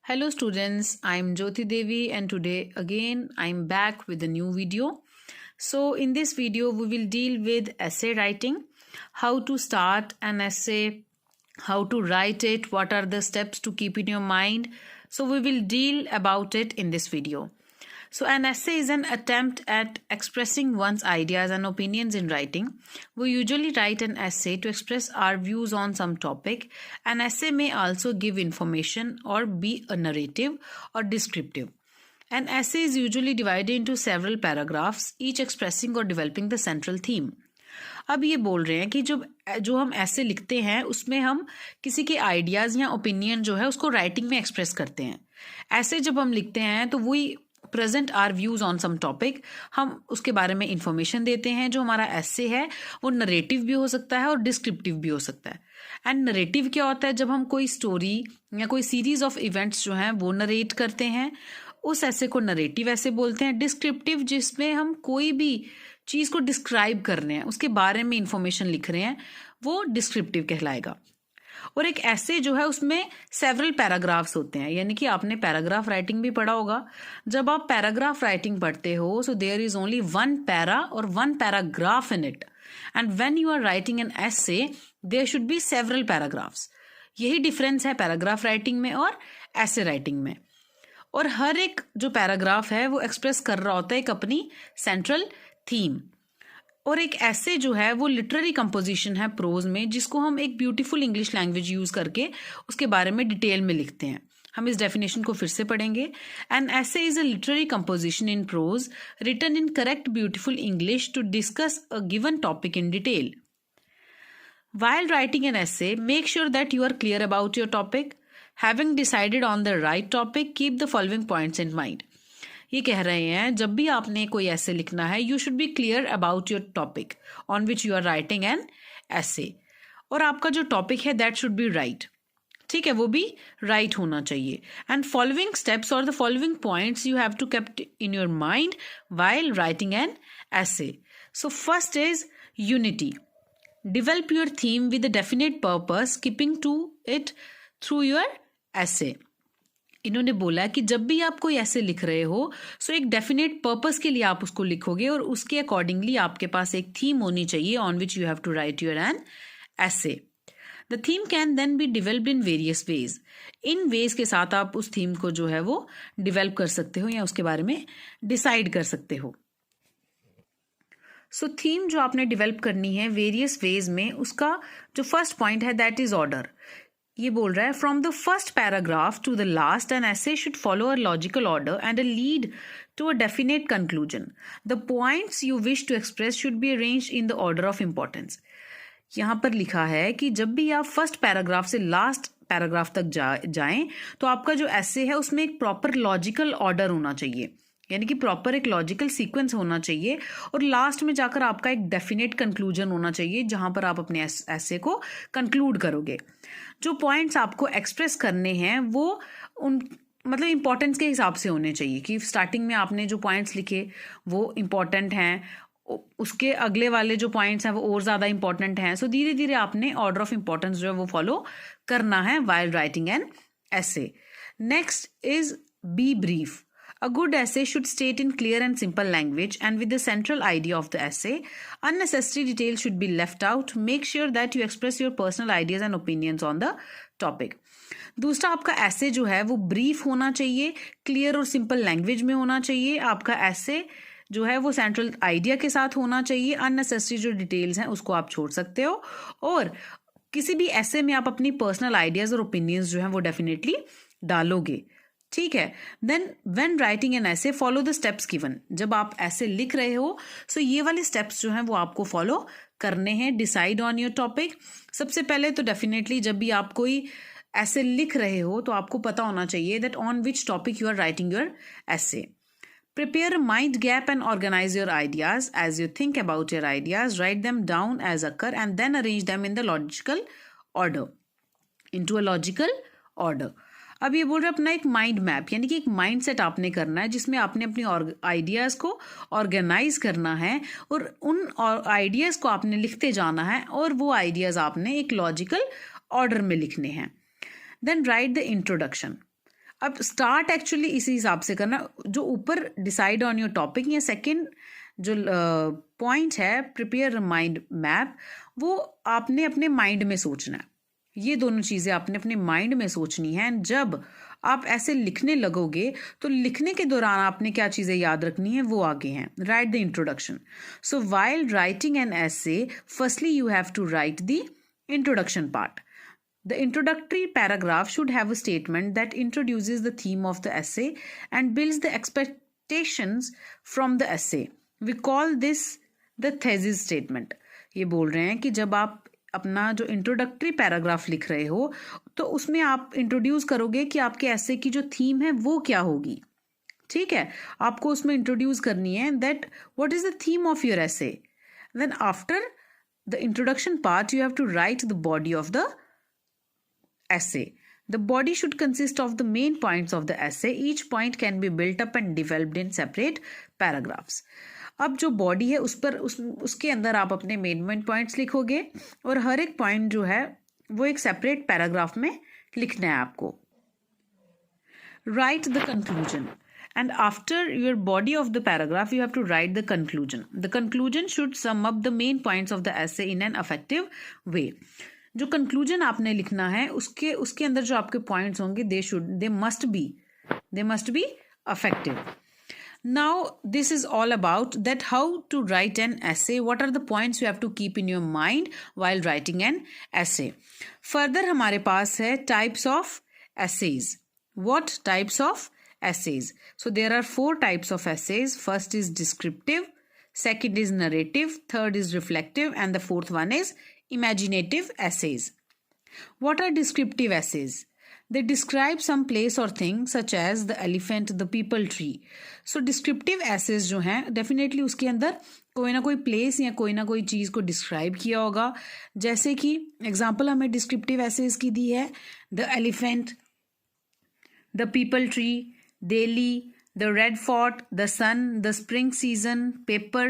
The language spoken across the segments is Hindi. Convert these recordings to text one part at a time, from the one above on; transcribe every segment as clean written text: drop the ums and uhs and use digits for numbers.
Hello students, I'm Jyoti Devi and today again I'm back with a new video. So in this video we will deal with essay writing, how to start an essay, how to write it, what are the steps to keep in your mind. So we will deal about it in this video. So, an essay is an attempt at expressing one's ideas and opinions in writing. We usually write an essay to express our views on some topic. An essay may also give information or be a narrative or descriptive. An essay is usually divided into several paragraphs, each expressing or developing the central theme. अब ये बोल रहे हैं कि जो हम ऐसे लिखते हैं उसमें हम किसी के आइडियाज़ या ओपिनियन जो है उसको राइटिंग में एक्सप्रेस करते हैं. ऐसे जब हम लिखते हैं तो वही present are views on some topic, हम उसके बारे में इंफॉर्मेशन देते हैं. जो हमारा ऐसे है वो नरेटिव भी हो सकता है और डिस्क्रिप्टिव भी हो सकता है. एंड नरेटिव क्या होता है? जब हम कोई स्टोरी या कोई सीरीज ऑफ इवेंट्स जो हैं वो नरेट करते हैं, उस ऐसे को नरेटिव ऐसे बोलते हैं. डिस्क्रिप्टिव जिसमें हम कोई भी चीज़ को डिस्क्राइब कर रहे हैं, उसके बारे में इंफॉर्मेशन लिख रहे हैं, वो डिस्क्रिप्टिव कहलाएगा. और एक ऐसे जो है उसमें सेवरल पैराग्राफ्स होते हैं, यानी कि आपने पैराग्राफ राइटिंग भी पढ़ा होगा. जब आप पैराग्राफ राइटिंग पढ़ते हो so there is only one para और one paragraph in it, and when you are writing an essay there should be several paragraphs. यही डिफरेंस है पैराग्राफ राइटिंग में और ऐसे राइटिंग में. और हर एक जो पैराग्राफ है वो एक्सप्रेस कर रहा होता है एक अपनी सेंट्रल थीम. और एक ऐसे जो है वो लिटरेरी कंपोजिशन है प्रोज में, जिसको हम एक ब्यूटीफुल इंग्लिश लैंग्वेज यूज़ करके उसके बारे में डिटेल में लिखते हैं. हम इस डेफिनेशन को फिर से पढ़ेंगे. An essay is a literary composition in prose written in correct beautiful English to discuss a given topic in detail. While writing an essay, make sure that you are clear about your topic. Having decided on the right topic, keep the following points in mind. ये कह रहे हैं जब भी आपने कोई ऐसे लिखना है, you should be clear about your topic on which you are writing an essay. और आपका जो टॉपिक है दैट शुड बी राइट. ठीक है, वो भी राइट होना चाहिए. एंड फॉलोइंग स्टेप्स और the following points you have to kept in your mind while writing an essay. So first is unity. Develop your theme with a definite purpose, keeping to it through your essay. इन्होंने बोला कि जब भी आप कोई ऐसे लिख रहे हो सो एक डेफिनेट पर्पस के लिए आप उसको लिखोगे और उसके अकॉर्डिंगली आपके पास एक थीम होनी चाहिए on which you have to write your an essay. The theme can then be developed in various ways. इन वेज के साथ आप उस थीम को जो है वो डिवेल्प कर सकते हो या उसके बारे में डिसाइड कर सकते हो. सो थीम जो आपने डिवेल्प करनी है वेरियस वेज में, उसका जो फर्स्ट पॉइंट है दैट इज ऑर्डर. ये बोल रहा है from the first paragraph to the last an essay should follow a logical order and a lead to a definite conclusion. The points you wish to express should be arranged in the order of importance. यहाँ पर लिखा है कि जब भी आप फर्स्ट पैराग्राफ से लास्ट पैराग्राफ तक जाएं तो आपका जो ऐसे है उसमें एक प्रॉपर लॉजिकल ऑर्डर होना चाहिए, यानी कि प्रॉपर एक लॉजिकल सीक्वेंस होना चाहिए. और लास्ट में जाकर आपका एक डेफिनेट कंक्लूजन होना चाहिए जहां पर आप अपने ऐसे को कंक्लूड करोगे. जो पॉइंट्स आपको एक्सप्रेस करने हैं वो उन मतलब इंपॉर्टेंस के हिसाब से होने चाहिए कि स्टार्टिंग में आपने जो पॉइंट्स लिखे वो इम्पॉर्टेंट हैं, उसके अगले वाले जो पॉइंट्स हैं वो और ज़्यादा इंपॉर्टेंट हैं. सो धीरे धीरे आपने ऑर्डर ऑफ इम्पॉर्टेंस जो है वो फॉलो करना है while writing N essay. Next is be brief. A good essay should state in clear and simple language and with the central idea of the essay. Unnecessary details should be left out. Make sure that you express your personal ideas and opinions on the topic. दूसरा, आपका ऐसे जो है वो ब्रीफ होना चाहिए, क्लियर और सिंपल लैंग्वेज में होना चाहिए. आपका ऐसे जो है वो सेंट्रल आइडिया के साथ होना चाहिए. अननेसेसरी जो डिटेल्स हैं उसको आप छोड़ सकते हो. और किसी भी ऐसे में आप अपनी पर्सनल आइडियाज़ और ओपिनियंस जो हैं वो डेफिनेटली डालोगे. ठीक है. देन व्हेन राइटिंग एन ऐसे फॉलो द स्टेप्स गिवन. जब आप ऐसे लिख रहे हो सो ये वाले स्टेप्स जो हैं वो आपको फॉलो करने हैं. Decide on your topic. सबसे पहले तो डेफिनेटली जब भी आप कोई ऐसे लिख रहे हो तो आपको पता होना चाहिए that on which topic you are writing your essay. Prepare a mind gap and organize your ideas. As you think about your ideas, write them down as occur and then arrange them in the logical order. Into a logical order. अब ये बोल रहे अपना एक माइंड मैप, यानी कि एक माइंड सेट आपने करना है जिसमें आपने अपनी आइडियाज़ को ऑर्गेनाइज करना है और उन आइडियाज़ को आपने लिखते जाना है और वो आइडियाज़ आपने एक लॉजिकल ऑर्डर में लिखने हैं. Then write the introduction. अब स्टार्ट एक्चुअली इसी हिसाब से करना, जो ऊपर डिसाइड ऑन योर टॉपिक, या सेकंड जो पॉइंट है प्रिपेयर माइंड मैप, वो आपने अपने माइंड में सोचना है। ये दोनों चीज़ें आपने अपने माइंड में सोचनी है। जब आप ऐसे लिखने लगोगे तो लिखने के दौरान आपने क्या चीज़ें याद रखनी है वो आगे हैं। Write the introduction. So while writing an essay, firstly you have to write the introduction part. The introductory paragraph should have a statement that introduces the theme of the essay and builds the expectations from the essay. We call this the thesis statement. ये बोल रहे हैं कि जब आप अपना जो इंट्रोडक्टरी पैराग्राफ लिख रहे हो तो उसमें आप इंट्रोड्यूस करोगे कि आपके ऐसे की जो थीम है वो क्या होगी। ठीक है, आपको उसमें इंट्रोड्यूस करनी है that what is the theme of your essay. Then after the introduction part you have to write the body of the essay. The body should consist of the main points of the essay. Each point can be built up and developed in separate paragraphs. अब जो बॉडी है उसके अंदर आप अपने मेन पॉइंट्स लिखोगे और हर एक पॉइंट जो है वो एक सेपरेट पैराग्राफ में लिखना है आपको. Write the conclusion. And after your body of the paragraph, you have to write the conclusion. The conclusion should sum up the main points of the essay in an effective way. जो कंक्लूजन आपने लिखना है उसके अंदर जो आपके पॉइंट्स होंगे they must be effective. Now this is all about that how to write an essay, what are the points you have to keep in your mind while writing an essay. Further हमारे पास है types of essays. What types of essays? So there are 4 types of essays. First is descriptive, second is narrative, third is reflective, and the fourth one is imaginative essays. What are descriptive essays? They describe some place or thing such as the elephant, the people, tree. So descriptive essays जो हैं definitely उसके अंदर कोई ना कोई place या कोई ना कोई चीज़ को describe किया होगा. जैसे कि example हमें descriptive essays की दी है the elephant, the people tree, Delhi, the red fort, the sun, the spring season, paper,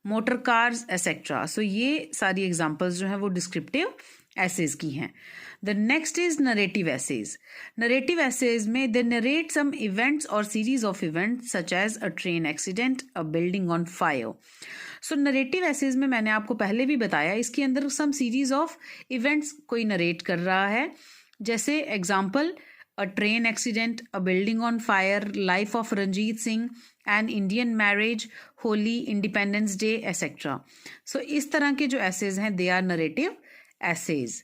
motor cars, etc. So ये सारी examples जो हैं वो descriptive essays की हैं. The next is narrative essays. Narrative essays में they narrate some events or series of events such as a train accident, a building on fire. So narrative essays में मैंने आपको पहले भी बताया इसके अंदर some series of events कोई narrate कर रहा है. जैसे example a train accident, a building on fire, life of Ranjit Singh, an Indian marriage, Holi, Independence Day, etc. So इस तरह के जो essays हैं they are narrative essays.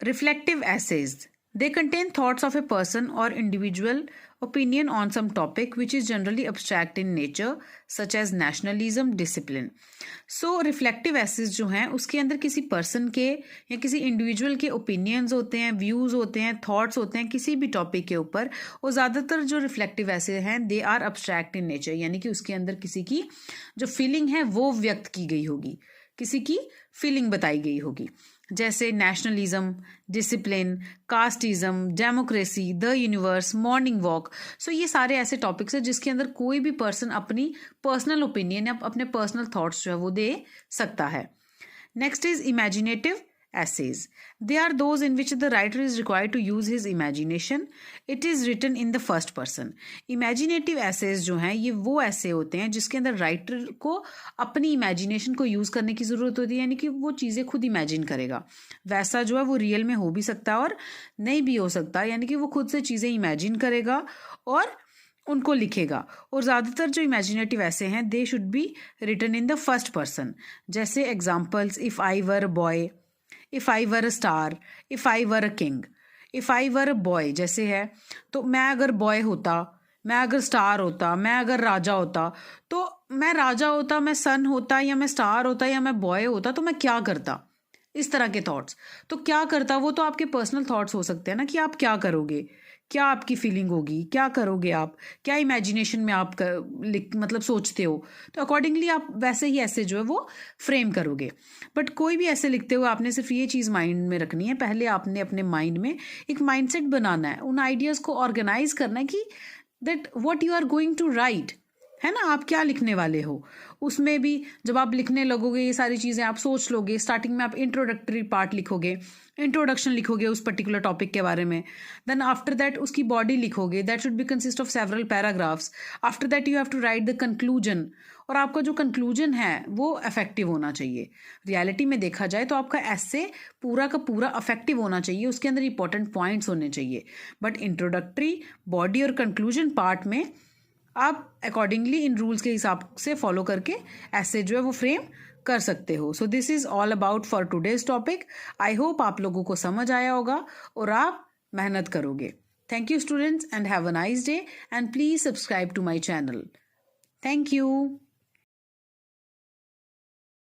Reflective essays. They contain thoughts of a person or individual opinion on some topic which is generally abstract in nature such as nationalism, discipline. So reflective essays जो हैं उसके अंदर किसी पर्सन के या किसी इंडिविजुअल के ओपिनियंस होते हैं, व्यूज़ होते हैं, थॉट्स होते हैं किसी भी टॉपिक के ऊपर. और ज़्यादातर जो रिफ्लेक्टिव ऐसे हैं they are abstract in nature, यानी कि उसके अंदर किसी की जो फीलिंग है वो व्यक्त की गई होगी, किसी की फीलिंग बताई गई होगी. जैसे nationalism, discipline, casteism, democracy, the universe, morning walk. So ये सारे ऐसे टॉपिक्स हैं जिसके अंदर कोई भी पर्सन अपनी पर्सनल ओपिनियन या अपने पर्सनल थॉट्स जो है वो दे सकता है. Next is imaginative essays. They are those in which the writer is required to use his imagination. It is written in the first person. Imaginative essays जो हैं ये वो ऐसे होते हैं जिसके अंदर राइटर को अपनी इमेजिनेशन को यूज़ करने की ज़रूरत होती है, यानी कि वो चीज़ें खुद इमेजिन करेगा. वैसा जो है वो रियल में हो भी सकता है और नहीं भी हो सकता, यानी कि वो खुद से चीज़ें इमेजिन करेगा और उनको लिखेगा. और ज़्यादातर जो इमेजिनेटिव ऐसे हैं they should be written in the first person. जैसे examples, if I were a boy, if I were a star, if I were a king. If I were a boy जैसे है तो मैं अगर बॉय होता, मैं अगर स्टार होता, मैं अगर राजा होता, तो मैं राजा होता, मैं सन होता, या मैं स्टार होता, या मैं बॉय होता, तो मैं क्या करता. इस तरह के थॉट्स. तो क्या करता वो तो आपके पर्सनल थॉट्स हो सकते हैं ना, कि आप क्या करोगे, क्या आपकी फीलिंग होगी, क्या करोगे आप, क्या इमेजिनेशन में आप मतलब सोचते हो, तो अकॉर्डिंगली आप वैसे ही ऐसे जो है वो फ्रेम करोगे. बट कोई भी ऐसे लिखते हुए आपने सिर्फ ये चीज़ माइंड में रखनी है, पहले आपने अपने माइंड में एक माइंडसेट बनाना है, उन आइडियाज़ को ऑर्गेनाइज करना है कि that what you are going to write. है ना, आप क्या लिखने वाले हो। उसमें भी जब आप लिखने लगोगे ये सारी चीज़ें आप सोच लोगे। स्टार्टिंग में आप इंट्रोडक्टरी पार्ट लिखोगे, इंट्रोडक्शन लिखोगे उस पर्टिकुलर टॉपिक के बारे में। देन आफ्टर दैट उसकी बॉडी लिखोगे, that should be consist of several paragraphs. After that you have to write the conclusion, और आपका जो कंक्लूजन है वो इफेक्टिव होना चाहिए। रियलिटी में देखा जाए तो आपका एसे पूरा का पूरा इफेक्टिव होना चाहिए, उसके अंदर इंपॉर्टेंट पॉइंट्स होने चाहिए। बट इंट्रोडक्टरी, बॉडी और कंक्लूजन पार्ट में आप अकॉर्डिंगली इन रूल्स के हिसाब से फॉलो करके ऐसे जो है वो फ्रेम कर सकते हो। So this is all about for today's topic. I hope आप लोगों को समझ आया होगा और आप मेहनत करोगे। Thank you students and have a nice day and please subscribe to my channel. Thank you.